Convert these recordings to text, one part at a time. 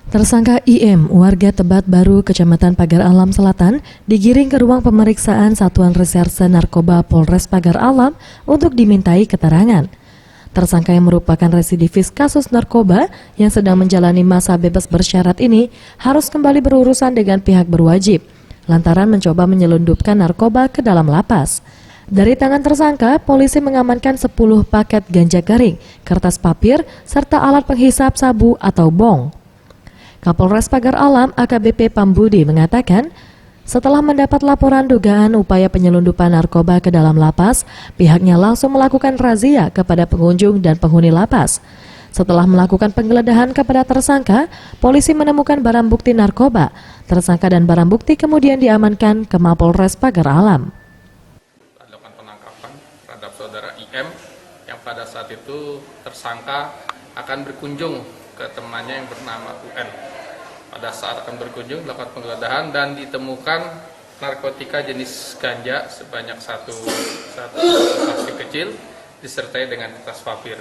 Tersangka IM, warga Tebat Baru, Kecamatan Pagar Alam Selatan, digiring ke ruang pemeriksaan Satuan Reserse Narkoba Polres Pagar Alam untuk dimintai keterangan. Tersangka yang merupakan residivis kasus narkoba yang sedang menjalani masa bebas bersyarat ini harus kembali berurusan dengan pihak berwajib, lantaran mencoba menyelundupkan narkoba ke dalam lapas. Dari tangan tersangka, polisi mengamankan 10 paket ganja kering, kertas papir, serta alat penghisap sabu atau bong. Kapolres Pagar Alam AKBP Pambudi mengatakan, setelah mendapat laporan dugaan upaya penyelundupan narkoba ke dalam lapas, pihaknya langsung melakukan razia kepada pengunjung dan penghuni lapas. Setelah melakukan penggeledahan kepada tersangka, polisi menemukan barang bukti narkoba. Tersangka dan barang bukti kemudian diamankan ke Mapolres Pagar Alam. Dilakukan penangkapan terhadap saudara IM yang pada saat itu tersangka akan berkunjung ke temannya yang bernama UN. Pada saat akan berkunjung dilakukan penggeledahan dan ditemukan narkotika jenis ganja sebanyak satu plastik kecil disertai dengan kertas papir.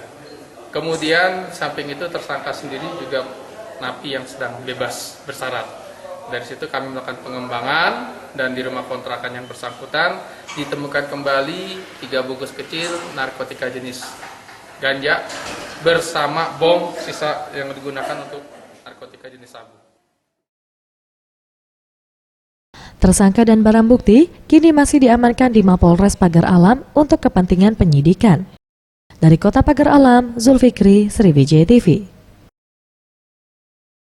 Kemudian samping itu tersangka sendiri juga napi yang sedang bebas bersyarat. Dari situ kami melakukan pengembangan dan di rumah kontrakan yang bersangkutan ditemukan kembali 3 bungkus kecil narkotika jenis ganja bersama bom sisa yang digunakan untuk narkotika jenis sabu. Tersangka dan barang bukti kini masih diamankan di Mapolres Pagar Alam untuk kepentingan penyidikan. Dari Kota Pagar Alam, Zulfikri, Sriwijaya TV.